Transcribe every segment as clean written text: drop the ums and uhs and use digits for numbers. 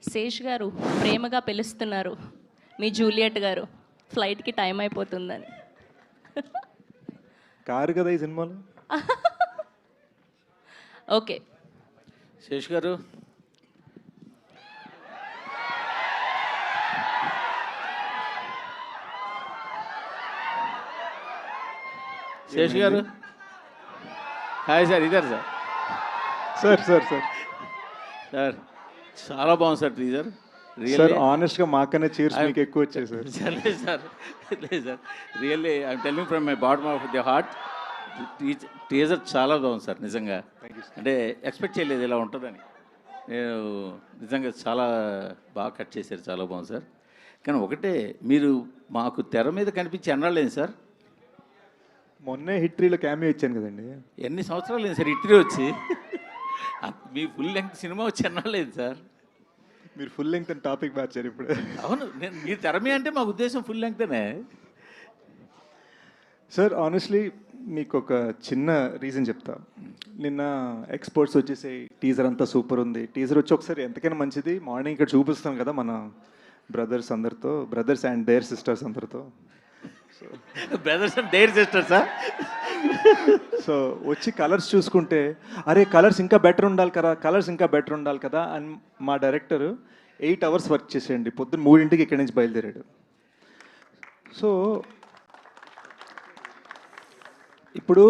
శేష్ గారు ప్రేమగా పిలుస్తున్నారు మీ జూలియట్ గారు ఫ్లైట్కి టైం అయిపోతుందని. కారు కదా ఈ సినిమాలో. ఓకే శేష్ గారు, శేష్ గారు, హాయ్ సార్, ఇద్దరు sir. Sir sir sir sir చాలా బాగుంది సార్ టీజర్. సార్ ఆనెస్ట్గా మాకనే చీర్స్ మీకు ఎక్కువ వచ్చాయి సార్. లేదు సార్, లేదు sir, really I'm telling from my bottom of the heart. Teaser చాలా బాగుంది సార్, నిజంగా. అంటే ఎక్స్పెక్ట్ చేయలేదు ఇలా ఉంటుందని. నేను నిజంగా చాలా బాగా కట్ చేశారు, చాలా బాగుంది సార్. కానీ ఒకటే, మీరు మాకు తెర మీద కనిపించి ఎన్నాళ్ళేంది సార్? మొన్నే హిట్రీలో క్యామియో ఇచ్చాను కదండి. ఎన్ని సంవత్సరాలు లేదు సార్ ఇట్రీ వచ్చి? మీ ఫుల్ లెంగ్త్ సినిమా వచ్చి ఎన్నాళ్ళేంది సార్? మీరు ఫుల్ లెంగ్త్ అని టాపిక్ మార్చారు ఇప్పుడు. అవును, నేను మీరు తెర మీద అంటే మా ఉద్దేశం ఫుల్ లెంగ్తేనే. సార్ ఆనెస్ట్లీ మీకు ఒక చిన్న రీజన్ చెప్తా. నిన్న ఎక్స్పర్ట్స్ వచ్చేసి టీజర్ అంతా సూపర్ ఉంది, టీజర్ వచ్చి ఒకసారి ఎంతకైనా మంచిది మార్నింగ్ ఇక్కడ చూపిస్తాం కదా మన బ్రదర్స్ అందరితో, బ్రదర్స్ అండ్ దేర్ సిస్టర్స్ అందరితో. Brothers and their sisters. So వచ్చి కలర్స్ చూసుకుంటే అరే కలర్స్ ఇంకా బెటర్ ఉండాలి కదా, కలర్స్ ఇంకా బెటర్ ఉండాలి కదా అని మా డైరెక్టర్ 8 hours వర్క్ చేసేయండి, పొద్దున్న 3 ఇక్కడి నుంచి బయలుదేరాడు. సో ఇప్పుడు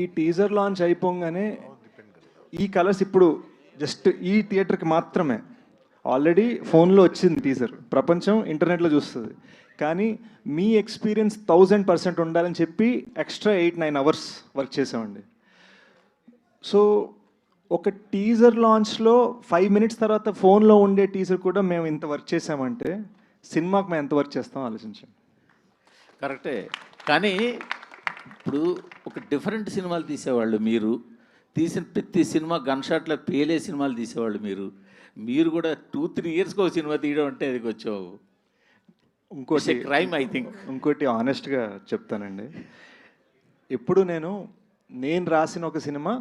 ఈ టీజర్ లాంచ్ అయిపోగానే ఈ కలర్స్ ఇప్పుడు జస్ట్ ఈ థియేటర్కి మాత్రమే. ఆల్రెడీ ఫోన్లో వచ్చింది టీజర్, ప్రపంచం ఇంటర్నెట్లో చూస్తుంది. కానీ మీ ఎక్స్పీరియన్స్ 1000% ఉండాలని చెప్పి ఎక్స్ట్రా 8-9 hours వర్క్ చేసామండి. సో ఒక టీజర్ లాంచ్లో 5 minutes తర్వాత ఫోన్లో ఉండే టీజర్ కూడా మేము ఇంత వర్క్ చేసామంటే సినిమాకి మేము ఎంత వర్క్ చేస్తామో ఆలోచించండి. కరెక్టే. కానీ ఇప్పుడు ఒక డిఫరెంట్ సినిమాలు తీసేవాళ్ళు మీరు, తీసిన ప్రతి సినిమా గన్ షాట్లో పేలే సినిమాలు తీసేవాళ్ళు మీరు కూడా 2-3 yearsకి ఒక సినిమా తీయడం అంటే అది కొంచెం ఇంకోటి క్రైమ్ ఐ థింక్. ఇంకోటి ఆనెస్ట్గా చెప్తానండి, ఎప్పుడు నేను రాసిన ఒక సినిమా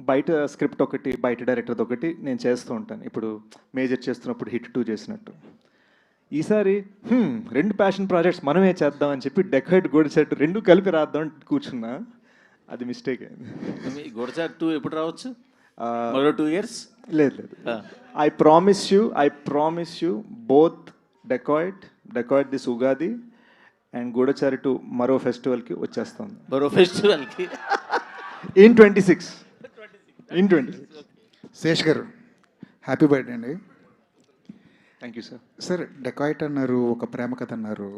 బయట స్క్రిప్ట్ ఒకటి, బయట డైరెక్టర్ది ఒకటి నేను చేస్తూ ఉంటాను. ఇప్పుడు మేజర్ చేస్తున్నప్పుడు హిట్ 2 చేసినట్టు ఈసారి 2 ప్యాషన్ ప్రాజెక్ట్స్ మనమే చేద్దాం అని చెప్పి డెకాయిట్ గోడిసెట్ 2 కలిపి రాద్దాం కూర్చున్నా, అది మిస్టేక్ అయింది. గొడసారి 2 ఎప్పుడు రావచ్చు? మరో 2 years? లేదు I promise you both Dacoit this Ugadi and Goodachari 2 మరో ఫెస్టివల్కి వచ్చేస్తాం. మరో ఫెస్టివల్కి ఇన్ 26. శేష్ గారు, హ్యాపీ బర్త్డే అండి. Thank you sir. Sir dacoit అన్నారు, ఒక ప్రేమ కథ అన్నారు,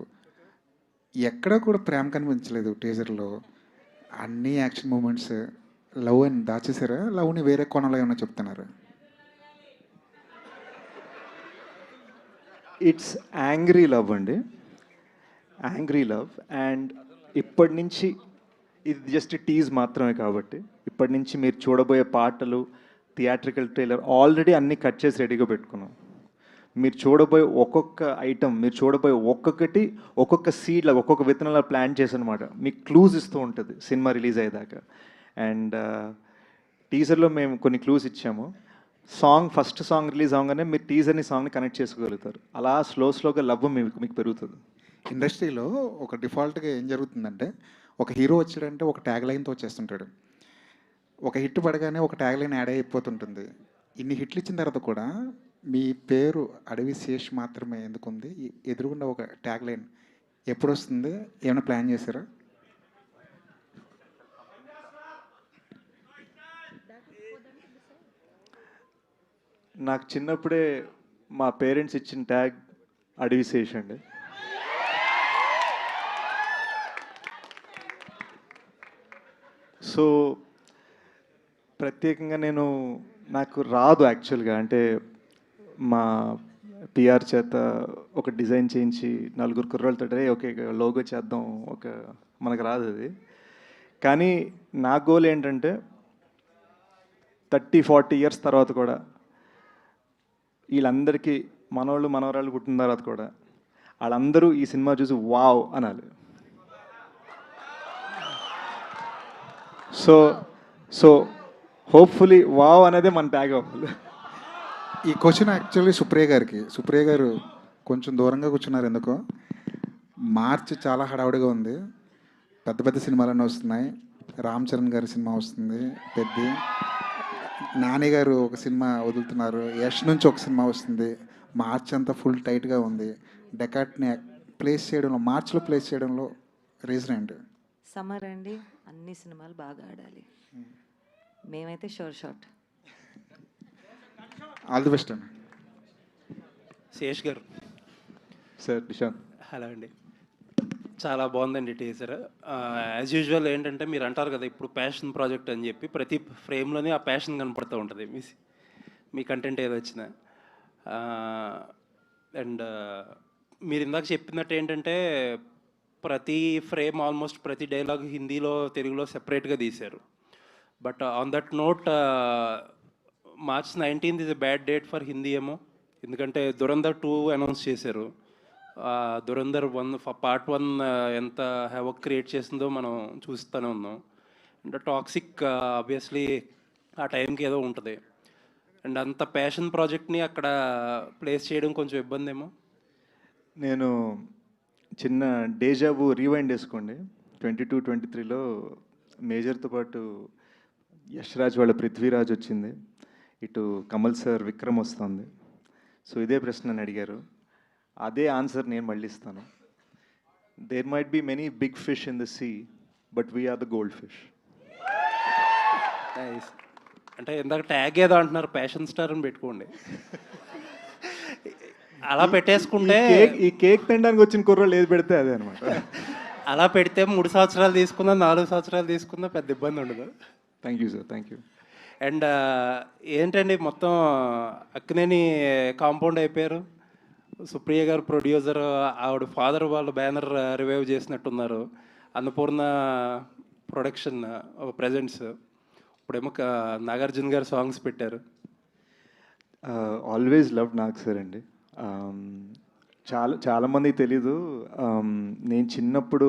ఎక్కడా కూడా ప్రేమ కనిపించలేదు టీజర్లో. అన్ని యాక్షన్ మూమెంట్స్, లవ్ అని దాచేసారా? లవ్ని వేరే కోణంలో ఏమైనా చెప్తున్నారా? ఇట్స్ యాంగ్రీ లవ్ అండి, యాంగ్రీ లవ్. అండ్ ఇప్పటి నుంచి ఇది జస్ట్ టీజ్ మాత్రమే కాబట్టి ఇప్పటి నుంచి మీరు చూడబోయే పాటలు, థియేట్రికల్ ట్రైలర్ ఆల్రెడీ అన్నీ కట్ చేసి రెడీగా పెట్టుకున్నాం. మీరు చూడబోయే ఒక్కొక్క ఐటమ్, మీరు చూడబోయే ఒక్కొక్కటి ఒక్కొక్క సీడ్లా, ఒక్కొక్క విత్తనాల ప్లాన్ చేసి అనమాట మీకు క్లూజ్ ఇస్తూ ఉంటుంది సినిమా రిలీజ్ అయ్యేదాకా. అండ్ టీజర్లో మేము కొన్ని క్లూస్ ఇచ్చాము. ఫస్ట్ సాంగ్ రిలీజ్ అవగానే మీరు టీజర్ని సాంగ్ని కనెక్ట్ చేసుకోగలుగుతారు. అలా స్లోగా లవ్ మీకు పెరుగుతుంది. ఇండస్ట్రీలో ఒక డిఫాల్ట్గా ఏం జరుగుతుందంటే, ఒక హీరో వచ్చాడంటే ఒక ట్యాగ్ లైన్తో వచ్చేస్తుంటాడు. ఒక హిట్ పడగానే ఒక ట్యాగ్ లైన్ యాడ్ అయిపోతుంటుంది. ఇన్ని హిట్లు ఇచ్చిన తర్వాత కూడా మీ పేరు అడవి శేష్ మాత్రమే ఎందుకుంది? ఎదురుగుండా ఒక ట్యాగ్ లైన్ ఎప్పుడు వస్తుంది? ఏమైనా ప్లాన్ చేశారా? నాకు చిన్నప్పుడే మా పేరెంట్స్ ఇచ్చిన ట్యాగ్ అడవి శేష్ అండి. సో ప్రత్యేకంగా నాకు రాదు యాక్చువల్గా, అంటే మా పిఆర్ చేత ఒక డిజైన్ చేయించి 4 కుర్రోళ్ళతో ఓకే లోగో చేద్దాం, మనకు రాదు అది. కానీ నా గోల్ ఏంటంటే 30-40 years తర్వాత కూడా వీళ్ళందరికీ మనవరాళ్ళు పుట్టిన తర్వాత కూడా వాళ్ళందరూ ఈ సినిమా చూసి వావ్ అనాలి. సో హోప్ఫుల్లీ వావ్ అనేది మన ట్యాగ్ అవ్వాలి. ఈ క్వశ్చన్ యాక్చువల్లీ సుప్రియ గారు కొంచెం దూరంగా కూర్చున్నారు ఎందుకో. మార్చి చాలా హడావుడిగా ఉంది, పెద్ద పెద్ద సినిమాలన్నీ వస్తున్నాయి. రామ్ చరణ్ గారి సినిమా వస్తుంది పెద్ద, నాని గారు ఒక సినిమా వదులుతున్నారు, యష్ నుంచి ఒక సినిమా వస్తుంది. మార్చ్ అంతా ఫుల్ టైట్గా ఉంది. డెకాట్ని ప్లేస్ చేయడంలో, మార్చ్లో ప్లేస్ చేయడంలో రీజన్ ఏంటి? సమ్మర్ అండి, అన్ని సినిమాలు బాగా ఆడాలి. మేమైతే షోర్ షాట్. ఆల్ ది బెస్ట్ అండి. శేష్ గారు. సార్ నిశాంత్. హలో అండి. చాలా బాగుందండి టీజర్. యాజ్ యూజువల్ ఏంటంటే మీరు అంటారు కదా ఇప్పుడు ప్యాషన్ ప్రాజెక్ట్ అని చెప్పి, ప్రతి ఫ్రేమ్లోనే ఆ ప్యాషన్ కనపడుతూ ఉంటుంది మీ కంటెంట్ ఏది వచ్చినా. అండ్ మీరు ఇందాక చెప్పినట్టు ఏంటంటే ప్రతి ఫ్రేమ్, ఆల్మోస్ట్ ప్రతి డైలాగ్ హిందీలో తెలుగులో సెపరేట్గా తీశారు. But on that note, March 19th is a bad date for Hindi ఏమో, ఎందుకంటే దురంధర్ 2 అనౌన్స్ చేశారు. దురంధర్ 1 పార్ట్ 1 ఎంత హ్యావక్ క్రియేట్ చేసిందో మనం చూస్తూనే ఉన్నాం. అండ్ టాక్సిక్ ఆబ్వియస్లీ ఆ టైంకి ఏదో ఉంటుంది. అండ్ అంత ప్యాషన్ ప్రాజెక్ట్ని అక్కడ ప్లేస్ చేయడం కొంచెం ఇబ్బంది ఏమో. నేను చిన్న డేజాబు రీవైండ్ వేసుకోండి. 22-23లో మేజర్తో పాటు యశ్రాజ్ వాళ్ళ పృథ్వీరాజ్ వచ్చింది, ఇటు కమల్ సార్ విక్రమ్ వస్తుంది. సో ఇదే ప్రశ్న నన్ను అడిగారు, అదే ఆన్సర్ నేను మళ్ళీ ఇస్తాను. There might be many big fish in the sea, but we're the gold fish. అంటే ఇందాక ట్యాగ్ ఏదో అంటున్నారు, ప్యాషన్ స్టార్ అని పెట్టుకోండి. అలా పెట్టేసుకుంటే ఈ కేక్ తినడానికి వచ్చిన కుర్రోళ్ళు ఏది పెడితే అదే అనమాట. అలా పెడితే 3 సంవత్సరాలు తీసుకున్నా 4 సంవత్సరాలు తీసుకున్నా పెద్ద ఇబ్బంది ఉండదు. Thank you sir, thank you. And ఏంటండి మొత్తం అక్కినేని కాంపౌండ్ అయిపోయారు. సుప్రియ గారు ప్రొడ్యూసర్, ఆవిడ ఫాదర్ వాళ్ళ బ్యానర్ రివైవ్ చేసినట్టున్నారు. అన్నపూర్ణ ప్రొడక్షన్ ప్రెజెంట్స్, ఇప్పుడేమో నాగార్జున గారు సాంగ్స్ పెట్టారు. ఆల్వేస్ లవ్ నాగ్ సార్ అండి. చాలామందికి తెలీదు, నేను చిన్నప్పుడు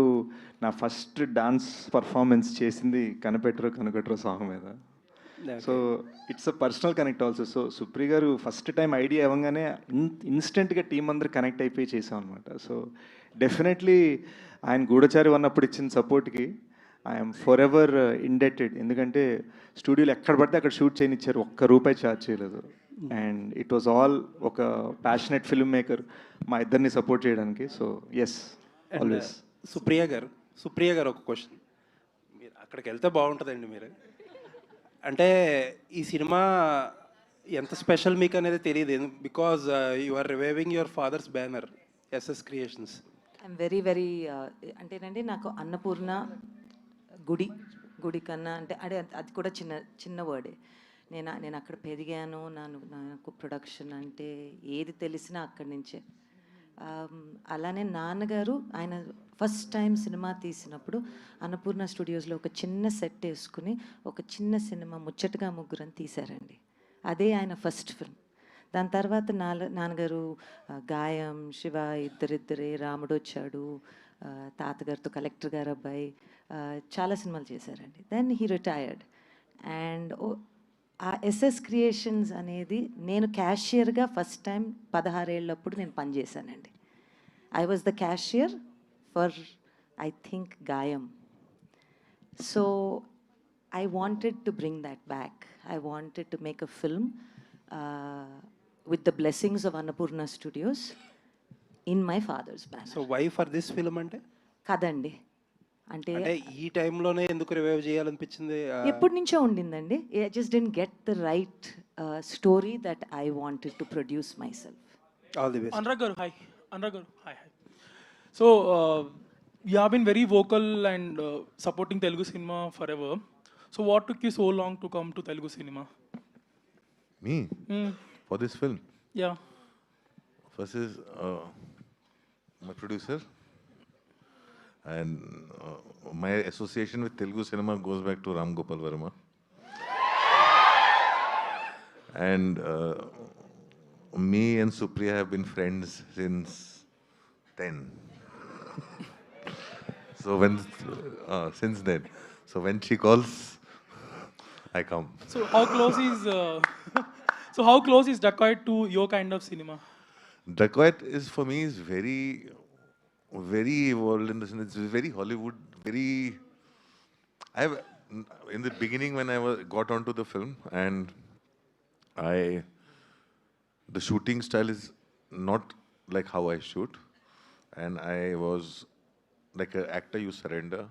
నా ఫస్ట్ డాన్స్ పర్ఫార్మెన్స్ చేసింది కనిపెట్టరు సాంగ్ మీద. So it's a personal connect also. So Supriya గారు ఫస్ట్ టైం ఐడియా ఇవ్వగానే ఇన్స్టెంట్గా టీం అందరు కనెక్ట్ అయిపోయి చేసాం అనమాట. సో డెఫినెట్లీ ఆయన గూఢచారి ఉన్నప్పుడు ఇచ్చిన సపోర్ట్కి ఐఎమ్ ఫర్ ఎవర్ ఇండెటెడ్. ఎందుకంటే స్టూడియోలో ఎక్కడ పడితే అక్కడ షూట్ చేయనిచ్చారు, ఒక్క రూపాయి ఛార్జ్ చేయలేదు. అండ్ ఇట్ వాజ్ ఆల్ ఒక ప్యాషనెట్ ఫిల్మ్ మేకర్ మా ఇద్దరిని సపోర్ట్ చేయడానికి. So yes, always. సుప్రియ గారు ఒక క్వశ్చన్, మీరు అక్కడికి వెళ్తే బాగుంటుందండి. మీరు అంటే ఈ సినిమా ఎంత స్పెషల్ మీకు అనేది తెలియదు, because you are reviving your father's banner SS creations. I'm very అంటేనండి, నాకు అన్నపూర్ణ గుడి కన్నా అంటే అది కూడా చిన్న వర్డే. నేను అక్కడ పెరిగాను. నాకు ప్రొడక్షన్ అంటే ఏది తెలిసినా అక్కడి నుంచే. అలానే నాన్నగారు ఆయన ఫస్ట్ టైం సినిమా తీసినప్పుడు అన్నపూర్ణ స్టూడియోస్లో ఒక చిన్న సెట్ వేసుకుని ఒక చిన్న సినిమా ముచ్చటగా ముగ్గురని తీశారండి. అదే ఆయన ఫస్ట్ ఫిల్మ్. దాని తర్వాత నాన్నగారు గాయం, శివ, ఇద్దరిద్దరే, రాముడు వచ్చాడు, తాతగారితో కలెక్టర్ గారు అబ్బాయి, చాలా సినిమాలు చేశారండి. Then he retired. అండ్ ఆ ఎస్ఎస్ క్రియేషన్స్ అనేది నేను క్యాషియర్గా ఫస్ట్ టైం 16 ఏళ్ళప్పుడు నేను పనిచేశానండి. I was the cashier for I think Gaayam. So I wanted to bring that back. I wanted to make a film with the blessings of Annapurna Studios in my father's banner. So why for this film అంటే కదండి, అంటే ఈ టైంలోనే ఎందుకు revive చేయాలనిపించింది? ఎప్పటి నుంచో ఉండిందండి. I just didn't get the right story that I wanted to produce my self. All the best. Anurag garu, hi. So you have been very vocal and supporting Telugu cinema forever. So what took you so long to come to Telugu cinema? Me? For this film? Yeah. First is my producer, and my association with Telugu cinema goes back to Ram Gopal Verma. And me and Supriya have been friends since then. So since then. So when she calls, I come. So how close is So how close is Dacoit to your kind of cinema? Dacoit is for me is very evolved in the sense it's very Hollywood, very. I've in the beginning when got onto the film and the shooting style is not like how I shoot, and I was like an actor you surrender,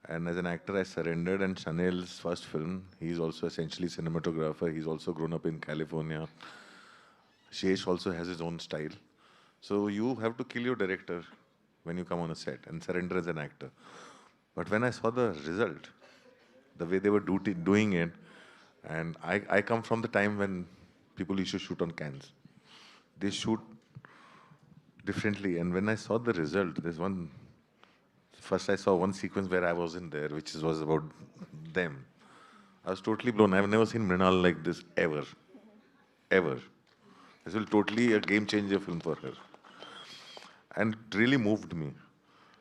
and as an actor I surrendered. And Chanel's first film, he's also essentially cinematographer. He's also grown up in California. Shesh also has his own style. So you have to kill your director when you come on a set and surrender as an actor. But when I saw the result, the way they were doing it, and I come from the time when people used to shoot on cans. They shoot differently. And when I saw the result, first I saw one sequence where I was in there, which was about them. I was totally blown. I've never seen Mrinal like this ever. Ever. This will totally a game changer film for her. And it really moved me.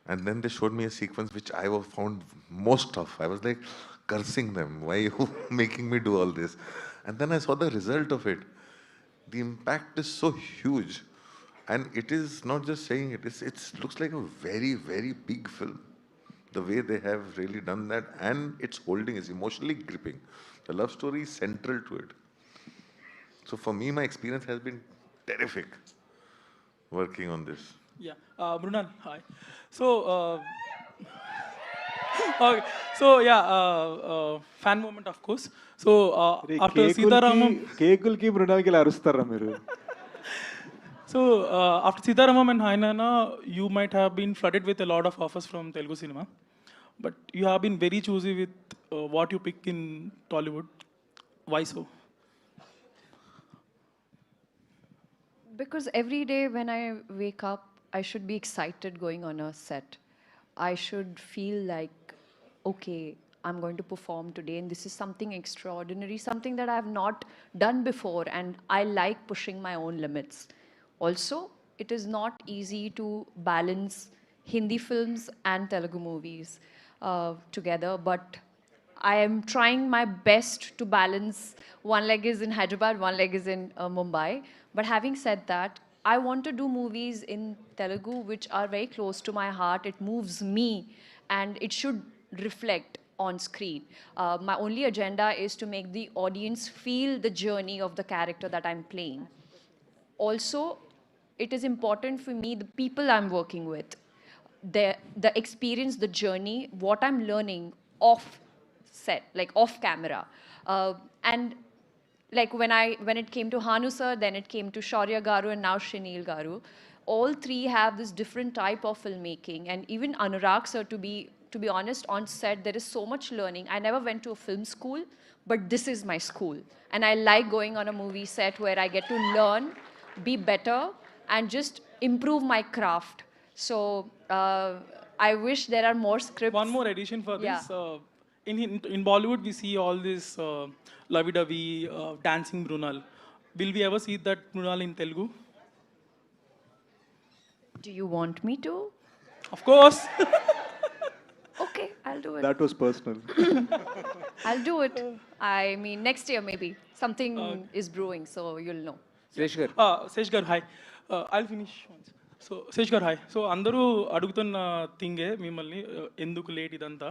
And then they showed me a sequence which I found most tough. I was like cursing them. Why are you making me do all this? And then I saw the result of it. The impact is so huge. And it is not just saying it looks like a very, very big film. The way they have really done that, and its holding is emotionally gripping. The love story is central to it. So for me, my experience has been terrific working on this. Yeah, Mrunal, hi. So, okay. So yeah, fan moment, of course. So after Sitaramam, కేకులకి మృణాలకి ఇలా అరుస్తారా మీరు? so after Sitaramam and Hainana, you might have been flooded with a lot of offers from Telugu cinema, but you have been very choosy with what you pick in Tollywood. Why so? Because every day when I wake up, I should be excited going on a set. I should feel like, okay, I'm going to perform today, and this is something extraordinary, something that I have not done before, and I like pushing my own limits. Also, it is not easy to balance Hindi films and Telugu movies together, but I am trying my best to balance. One leg is in Hyderabad, one leg is in Mumbai. But having said that, I want to do movies in Telugu which are very close to my heart. It moves me, and it should reflect on screen. My only agenda is to make the audience feel the journey of the character that I'm playing. Also, it is important for me, the people I'm working with, the experience, the journey, what I'm learning off set, like off camera. And like when it came to Hanu sir, then it came to Shaurya Garu, and now Shinil Garu. All three have this different type of filmmaking, and even Anurag sir, to be honest, on set there is so much learning. I never went to a film school, but this is my school, and I like going on a movie set where I get to learn, be better, and just improve my craft. So I wish there are more scripts. One more addition for this. Yeah. In Bollywood, we see all this lovey-dovey dancing Mrunal. Will we ever see that Mrunal in Telugu? Do you want me to? Of course. Okay, I'll do it. That was personal. I'll do it. I mean, next year maybe. Something is brewing, so you'll know. Sesh గారు hi I finish so Sesh గారు hi so అందరూ అడుగుతున్న థింగే మిమ్మల్ని ఎందుకు late ఇదంతా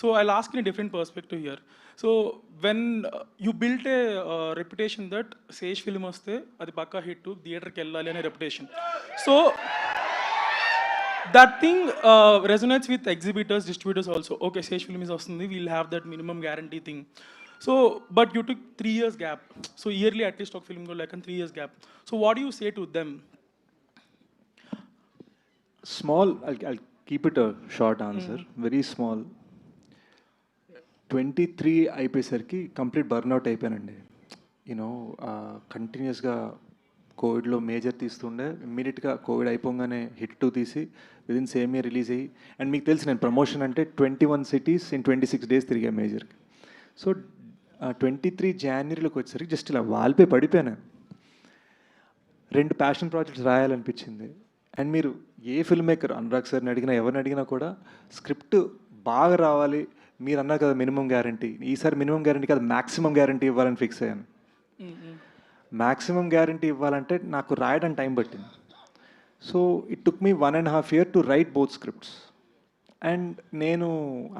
so I lost in different perspective here so when you built a reputation that Sesh film వస్తే అది పక్కా హిట్ థియేటర్కి వెళ్ళాలి అనే reputation so that thing resonates with exhibitors, distributors also. Okay, Shesh film is awesome. We'll have that minimum guarantee thing. So, but you took 3 years gap. So yearly at least talk film go like a 3 years gap. So what do you say to them? Small, I'll keep it a short answer. Very small. 23 అయిపోయేసరికి complete burnout అయిపోయానండి. You know కంటిన్యూస్గా కోవిడ్లో major తీస్తుండే ఇమ్మీడియట్గా Covid అయిపోగానే hit 2 తీసి within same year release అయ్యి and మీకు తెలిసి నేను ప్రమోషన్ అంటే 21 cities in 26 days తిరిగా మేజర్కి. సో 23 Januaryలోకి వచ్చేసరికి జస్ట్ ఇలా వాల్పే పడిపోయాను. 2 ప్యాషన్ ప్రాజెక్ట్స్ రాయాలనిపించింది. అండ్ మీరు ఏ ఫిల్మ్ మేకర్ అనురాగ్ సార్ని అడిగినా ఎవరిని అడిగినా కూడా స్క్రిప్ట్ బాగా రావాలి, మీరు అన్నారు కదా మినిమం గ్యారంటీ, ఈసారి మినిమం గ్యారంటీ కాదు మ్యాక్సిమం గ్యారంటీ ఇవ్వాలని ఫిక్స్ అయ్యాను. మ్యాక్సిమం గ్యారంటీ ఇవ్వాలంటే నాకు రాయడం టైం పట్టింది. So it took me 1.5 years to right both scripts. And నేను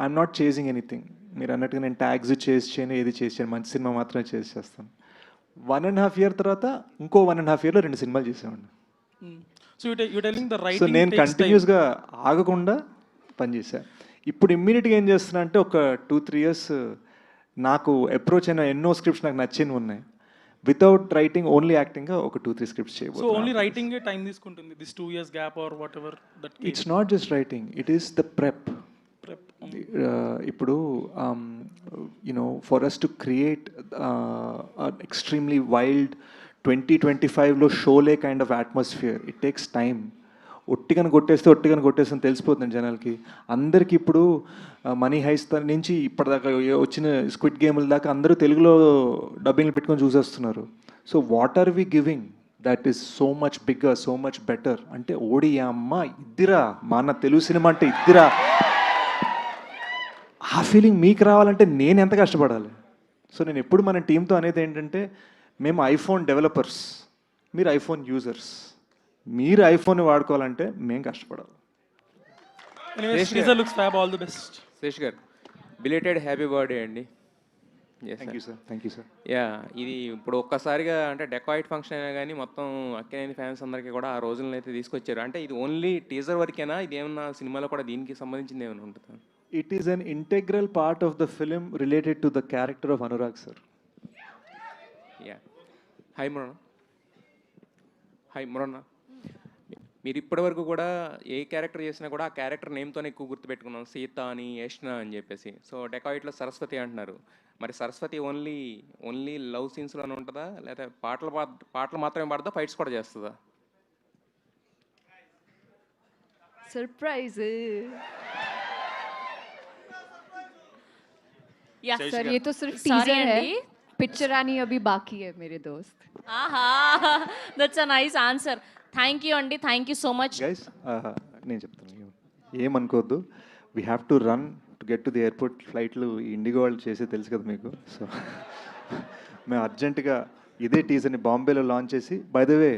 ఐఎమ్ నాట్ చేసింగ్ ఎనీథింగ్. మీరు అన్నట్టుగా నేను ట్యాగ్స్ చేయను, ఏది చేయను, మంచి సినిమా మాత్రమే చేస్తాను. 1.5 years తర్వాత ఇంకో 1.5 yearలో 2 సినిమాలు చేసేవాడిని. So you telling the so writing నేను కంటిన్యూస్గా ఆగకుండా పనిచేశాను. ఇప్పుడు ఇమ్మీడియట్గా ఏం చేస్తున్నా అంటే ఒక 2-3 years నాకు అప్రోచ్ అయిన ఎన్నో స్క్రిప్ట్స్ నాకు నచ్చినవి ఉన్నాయి. వితౌట్ రైటింగ్ ఓన్లీ యాక్టింగ్గా ఒక 2-3 స్క్రిప్ట్స్ సో చేయబోతున్నాను. ఓన్లీ రైటింగ్ టైం తీసుకుంటుంది this 2 years gap or whatever that it's not just writing, it is the prep. ఇప్పుడు you know for us to create extremely wild 2025లో Sholay kind of atmosphere, it takes time. ఒట్టిగని కొట్టేస్తే తెలిసిపోతుంది జనాలకి. అందరికీ ఇప్పుడు money heist నుంచి ఇప్పటిదాకా వచ్చిన స్క్విడ్ గేమ్ల దాకా అందరూ తెలుగులో డబ్బింగ్లు పెట్టుకొని చూసేస్తున్నారు. So what are we giving that is so much bigger, so much better అంటే ఓడి అమ్మ ఇద్దిరా, మన తెలుగు సినిమా అంటే ఇద్దిరా, ఆ ఫీలింగ్ మీకు రావాలంటే నేను ఎంత కష్టపడాలి. సో నేను ఎప్పుడు మన టీంతో అనేది ఏంటంటే, మేము ఐఫోన్ డెవలపర్స్, మీరు ఐఫోన్ యూజర్స్. మీరు ఐఫోన్ వాడుకోవాలంటే మేము కష్టపడాలి. Teaser looks fab, all the best. Sesh గారు, బిలేటెడ్ హ్యాపీ బర్త్డే అండి. Thank you sir. Thank you sir. Yeah, ఇది ఇప్పుడు ఒక్కసారిగా అంటే డెకాయిట్ ఫంక్షన్ అయినా కానీ మొత్తం అక్కినేని ఫ్యాన్స్ అందరికీ కూడా ఆ రోజులను అయితే తీసుకొచ్చారు. అంటే ఇది ఓన్లీ టీజర్ వరకేనా, ఇది ఏమన్నా సినిమాలో కూడా దీనికి సంబంధించింది ఏమైనా ఉంటుందా? It is an integral part of the film related to the character of Anurag sir. Yeah, hi మురన్న, మీరు ఇప్పటివరకు కూడా ఏ క్యారెక్టర్ చేసినా కూడా ఆ క్యారెక్టర్ నేమ్తోనే ఎక్కువ గుర్తుపెట్టుకున్నాం, సీత అని, యష్ణ అని చెప్పేసి. సో డెకాయిట్లో సరస్వతి అంటున్నారు, మరి సరస్వతి ఓన్లీ లవ్ సీన్స్లోనే ఉంటుందా, లేదా పాటలు మాత్రమే పాడదా, ఫైట్స్ కూడా చేస్తుందా? सरप्राइज యా सर, ये तो सिर्फ Sorry टीजर है, अंडी. पिक्चर आनी अभी बाकी है मेरे दोस्त. ఆహా, that's a nice answer. Thank you అండి, thank you so much. Guys నేను చెప్తాను, ఏమనుకోవద్దు. We have to run to get to the airport. ఫ్లైట్లు ఇండిగో వాళ్ళు చేసే తెలుసు కదా మీకు. సో మేము అర్జెంటుగా ఇదే టీజర్ని బాంబేలో లాంచ్ చేసి, by the way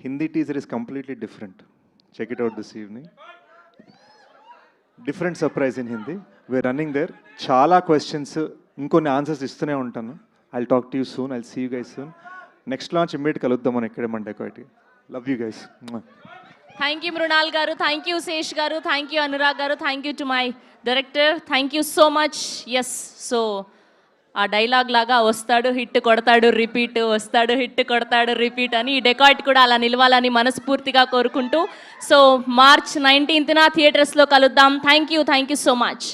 Hindi teaser is completely different. Check it out this evening. Different surprise in Hindi. We're running there. చాలా క్వశ్చన్స్, ఇంకొన్ని ఆన్సర్స్ ఇస్తూనే ఉంటాను. I talk to you soon, I see you guys soon. Next launch immediate కలుద్దాం మనం ఇక్కడే మన dacoity. Love you guys. Thank you Mrunal గారు, thank you Sesh గారు, థ్యాంక్ యూ అనురాగ్ గారు, thank you to my director, thank you so much. Yes, so ఆ dialogue లాగా వస్తాడు హిట్ కొడతాడు రిపీట్, వస్తాడు హిట్ కొడతాడు రిపీట్ అని ఈ డెకాయిట్ కూడా అలా నిలవాలని మనస్ఫూర్తిగా కోరుకుంటూ, సో March 19th థియేటర్స్లో కలుద్దాం. Thank you so much.